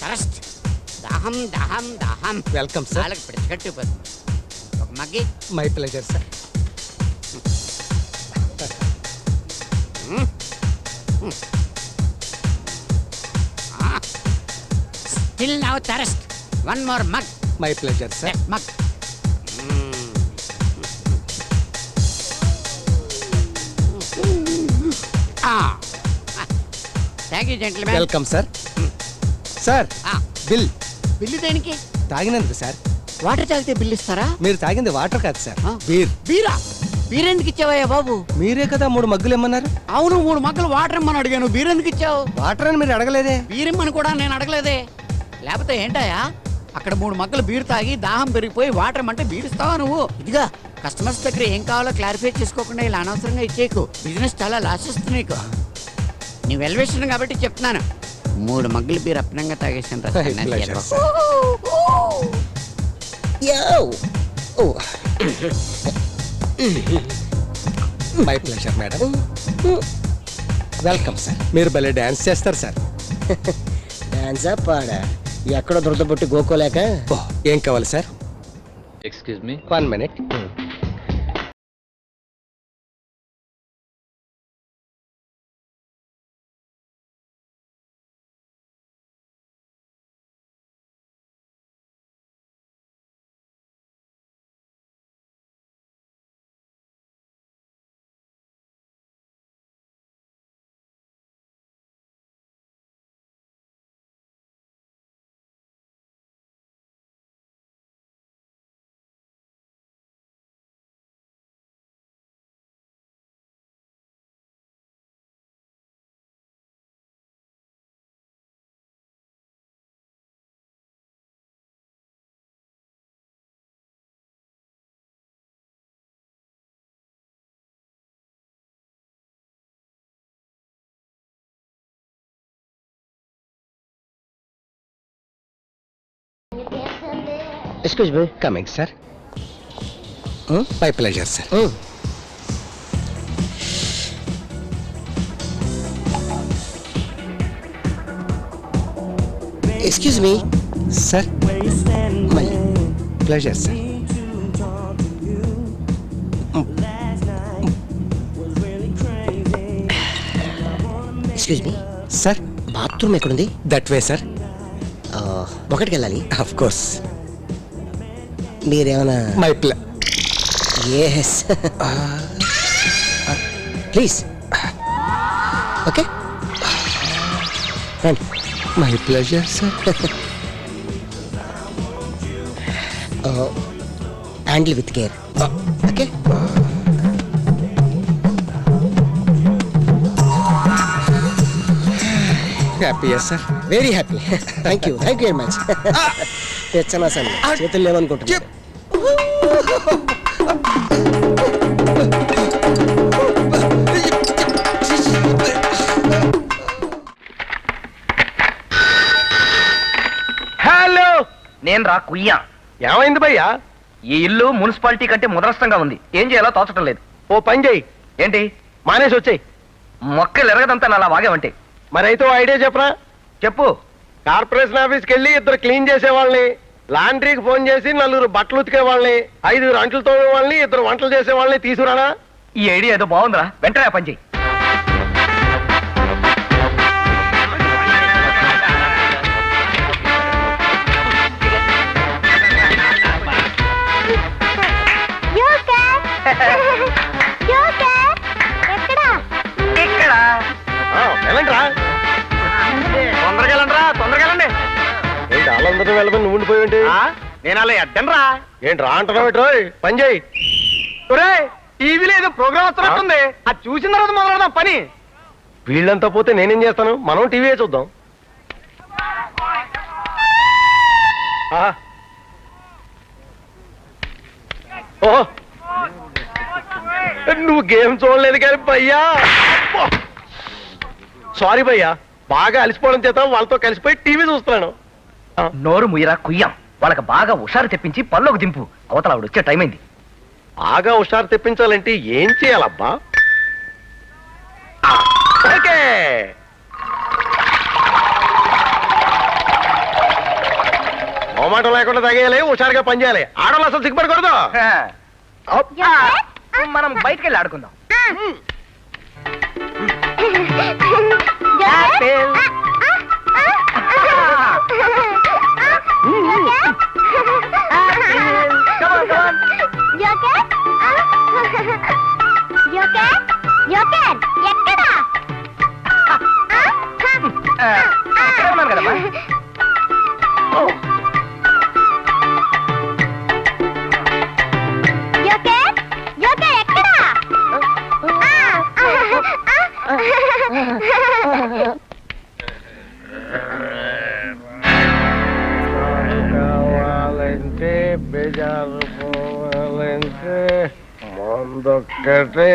Thirst. దాహం దాహం దాహం. Welcome sir. వాళ్ళకి పిడిచికట్టిపోతుంది. ఒక మగ్గి. My pleasure sir. Still now thirst. One more mug. My pleasure sir. Mug. Thank you gentlemen. Welcome sir. Sir bill. Bill దేనికి? తాగినందుకు సార్. వాటర్ తాగితే బిల్లు ఇస్తారా? మీరు తాగింది వాటర్ కాదు సార్, బీర్. బీరా? బీర్ ఎందుకు ఇచ్చావయ్యా బాబు? మీరే కదా 3 మగ్గులు ఇమ్మన్నారు. అవును, 3 మగ్గులు వాటర్ ఇమ్మని అడిగాను. బీర్ ఎందుకు ఇచ్చావు? వాటర్ అని మీరు అడగలేదే. బీర్ ఇమ్మని కూడా నేను అడగలేదే. లేకపోతే ఏంటయ్యా, అక్కడ 3 మగ్గులు బీర్ తాగి దాహం పెరిగిపోయి వాటర్ ఇమ్మంటే బీర్ ఇస్తావా నువ్వు? ఇదిగా కస్టమర్స్ దగ్గర ఏం కావాలో క్లారిఫై చేసుకోకుండా ఇలా అనవసరంగా ఇచ్చేకు. బిజినెస్ చాలా లాస్ వస్తుంది నీకు. నీ వెల్వేషన్ కాబట్టి చెప్తున్నాను. 3 మగ్గులు బీర్ అప్పనంగా తాగేసాను. My pleasure madam. Welcome sir. మీరు భలే డాన్స్ చేస్తారు సార్. డాన్సా పాడా? ఎక్కడో దొరదబుట్టి గోకోలేక. ఏం కావాలి sir? Excuse me, 1 minute. Excuse me. Coming sir. My pleasure sir. Excuse me sir. మళ్ళీ pleasure sir. Excuse me sir. Bathroom ఎక్కడుంది? That way sir. ఒకటికి వెళ్ళాలి. Of course. మీరేమైనా? My yes please. ఓకే రండి. My pleasure sir. Handle with care. Okay. హ్యాపీయా sir? Very happy. Thank you very much. తెచ్చనా sir, చేతులు లేవనుకుంటున్నా. హలో, నేను రా కుయ్యా. ఏమైంది భయ్యా? ఈ ఇల్లు మున్సిపాలిటీ కంటే ముదరస్తంగా ఉంది. ఏం చేయాలో తోచటం లేదు. ఓ పని చేయి. ఏంటి? మానేసి వచ్చాయి. మొక్కలు ఎరగదంతా అలా వాగేవంటే. మరైతే ఐడియా చెప్పరా? చెప్పు. కార్పొరేషన్ ఆఫీస్కి వెళ్ళి 2 క్లీన్ చేసే వాళ్ళని, లాండ్రీకి ఫోన్ చేసి 4 బట్టలు ఉతికే వాళ్ళని, 5 అంట్లు తోమే వాళ్ళని, 2 వంటలు చేసే వాళ్ళని తీసుకురానా? ఈ ఐడియా ఏదో బాగుందిరా, వెంటనే పని చెయ్యి. తొందరగా వెళ్ళండి. ఏంటి వాళ్ళందరూ వెళ్ళమని నువ్వు ఉండిపోయి? నేను అలా ఎడ్డను రా. ఏంటి రా అంటున్నావు? పని చేయి. టీవీలో ఏదో ప్రోగ్రామ్ వస్తున్నట్టుంది. అది చూసిన తర్వాత మొదలెడదాం పని. వీళ్ళంతా పోతే నేనేం చేస్తాను? మనం టీవీ చూద్దాం. ఓ, నువ్వు గేమ్ చూడలేదు కానీ భయ్యా. సారీ భయ్యా, బాగా అలసిపోవడం చేత వాళ్ళతో కలిసిపోయి టీవీ చూస్తున్నాను. నోరు ముయ్యరా కుయ్యాం. వాళ్ళకి బాగా హుషారు తెప్పించి పల్లోకి దింపు. అవతల ఆవిడ వచ్చే టైం అయింది. బాగా హుషారు తెప్పించాలంటే ఏం చేయాలబ్బా? ఓకే. మొహమాటం లేకుండా తాగేయాలి, హుషారుగా పనిచేయాలి. ఆడవాళ్ళు అసలు సిగ్గుపడకూడదు. మనం బయటికి వెళ్ళి ఆడుకుందాం. కదమ్మా. కావాలంటే బేజారు పోవాలంటే మందొక్కటే.